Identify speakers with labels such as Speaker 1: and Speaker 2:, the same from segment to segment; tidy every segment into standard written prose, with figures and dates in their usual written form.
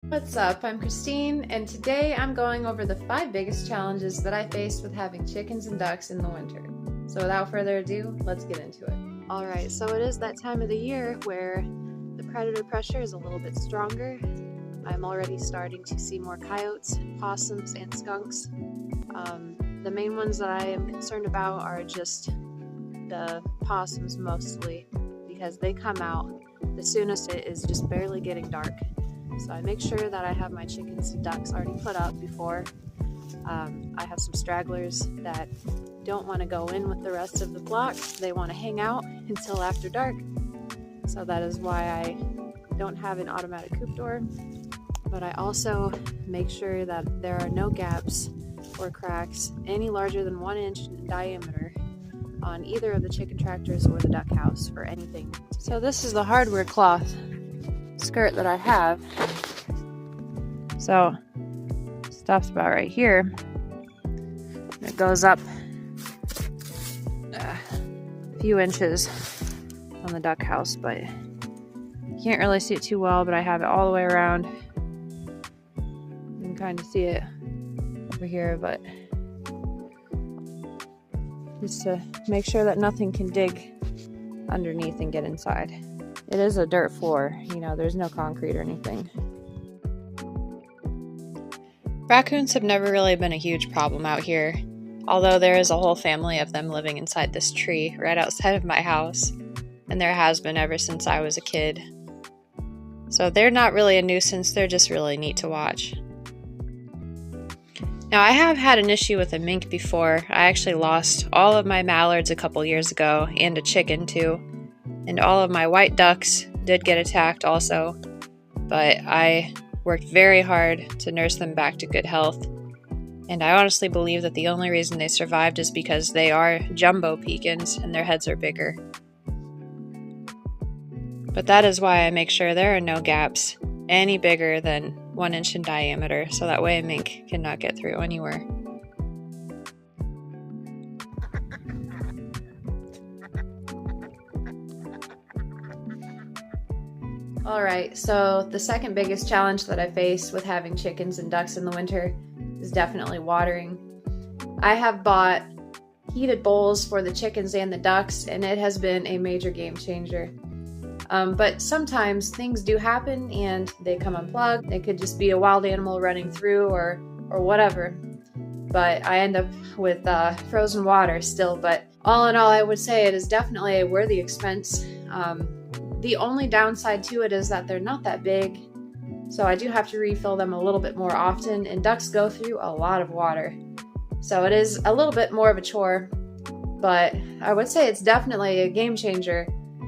Speaker 1: What's up? I'm Christine, and today I'm going over the 5 biggest challenges that I faced with having chickens and ducks in the winter. So without further ado, let's get into it. Alright, so it is that time of the year where the predator pressure is a little bit stronger. I'm already starting to see more coyotes, possums, and skunks. The main ones that I am concerned about are just the possums mostly, because they come out the soonest it is just barely getting dark. So I make sure that I have my chickens and ducks already put up before. I have some stragglers that don't want to go in with the rest of the flock. They want to hang out until after dark. So that is why I don't have an automatic coop door. But I also make sure that there are no gaps or cracks any larger than 1 inch in diameter on either of the chicken tractors or the duck house for anything. So this is the hardware cloth skirt that I have. So stops about right here. It goes up a few inches on the duck house, but you can't really see it too well, but I have it all the way around. You can kind of see it over here, but just to make sure that nothing can dig underneath and get inside. It is a dirt floor, you know, there's no concrete or anything. Raccoons have never really been a huge problem out here, although there is a whole family of them living inside this tree right outside of my house, and there has been ever since I was a kid. So they're not really a nuisance, they're just really neat to watch. Now, I have had an issue with a mink before. I actually lost all of my mallards a couple years ago, and a chicken too. And all of my white ducks did get attacked also, but I worked very hard to nurse them back to good health. And I honestly believe that the only reason they survived is because they are jumbo pecans and their heads are bigger. But that is why I make sure there are no gaps any bigger than 1 inch in diameter, so that way a mink cannot get through anywhere. Alright, so the second biggest challenge that I face with having chickens and ducks in the winter is definitely watering. I have bought heated bowls for the chickens and the ducks, and it has been a major game changer. But sometimes things do happen and they come unplugged. It could just be a wild animal running through or whatever. But I end up with frozen water still. But all in all, I would say it is definitely a worthy expense. The only downside to it is that they're not that big, so I do have to refill them a little bit more often, and ducks go through a lot of water. So it is a little bit more of a chore, but I would say it's definitely a game changer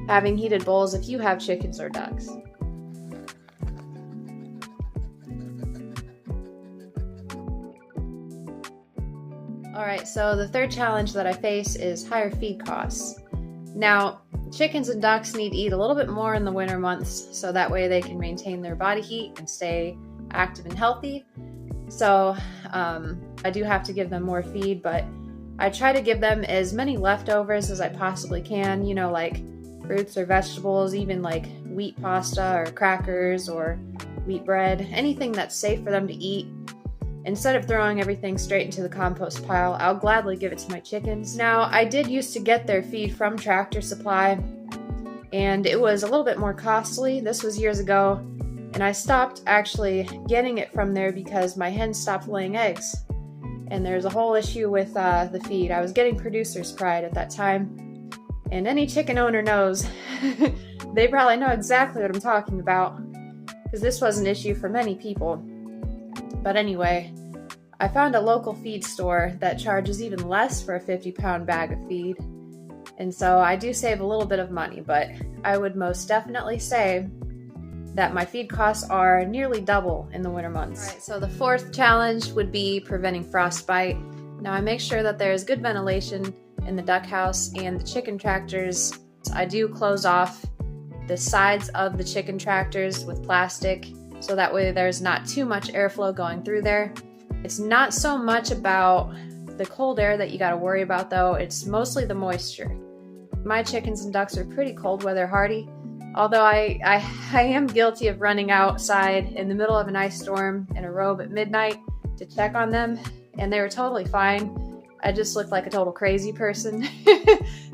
Speaker 1: having heated bowls if you have chickens or ducks. Alright, so the third challenge that I face is higher feed costs. Now, chickens and ducks need to eat a little bit more in the winter months, so that way they can maintain their body heat and stay active and healthy. So I do have to give them more feed, but I try to give them as many leftovers as I possibly can, you know, like fruits or vegetables, even like wheat pasta or crackers or wheat bread, anything that's safe for them to eat. Instead of throwing everything straight into the compost pile, I'll gladly give it to my chickens. Now, I did used to get their feed from Tractor Supply, and it was a little bit more costly. This was years ago, and I stopped actually getting it from there because my hens stopped laying eggs. And there's a whole issue with the feed. I was getting producer's pride at that time, and any chicken owner knows, they probably know exactly what I'm talking about, because this was an issue for many people. But anyway, I found a local feed store that charges even less for a 50-pound bag of feed. And so I do save a little bit of money, but I would most definitely say that my feed costs are nearly double in the winter months. Alright, so the fourth challenge would be preventing frostbite. Now I make sure that there is good ventilation in the duck house and the chicken tractors. I do close off the sides of the chicken tractors with plastic, so that way there's not too much airflow going through there. It's not so much about the cold air that you gotta worry about though, it's mostly the moisture. My chickens and ducks are pretty cold weather hardy, Although I am guilty of running outside in the middle of an ice storm in a robe at midnight to check on them, and they were totally fine. I just looked like a total crazy person.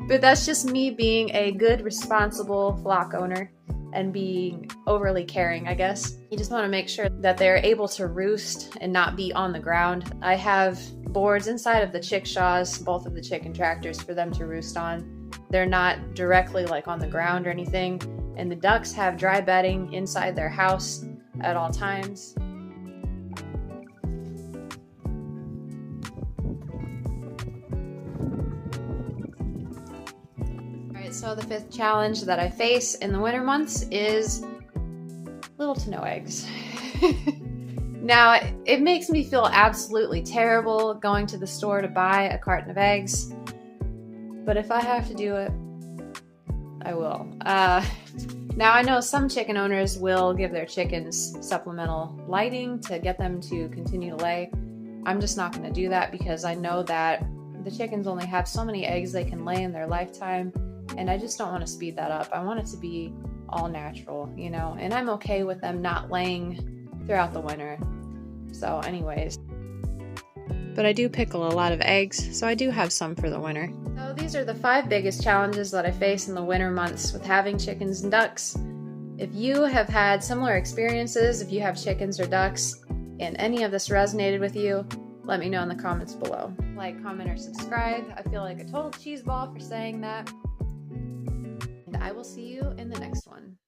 Speaker 1: But that's just me being a good, responsible flock owner and being overly caring, I guess. You just want to make sure that they're able to roost and not be on the ground. I have boards inside of the chickshaws, both of the chicken tractors, for them to roost on. They're not directly like on the ground or anything. And the ducks have dry bedding inside their house at all times. Alright, so the fifth challenge that I face in the winter months is little to no eggs. Now, it makes me feel absolutely terrible going to the store to buy a carton of eggs, but if I have to do it, I will. Now, I know some chicken owners will give their chickens supplemental lighting to get them to continue to lay. I'm just not going to do that because I know that the chickens only have so many eggs they can lay in their lifetime, and I just don't want to speed that up. I want it to be all natural, you know, and I'm okay with them not laying throughout the winter. So anyways, but I do pickle a lot of eggs, so I do have some for the winter. So these are the 5 biggest challenges that I face in the winter months with having chickens and ducks. If you have had similar experiences, if you have chickens or ducks, and any of this resonated with you, let me know in the comments below. Like, comment, or subscribe. I feel like a total cheeseball for saying that. And I will see you in the next one.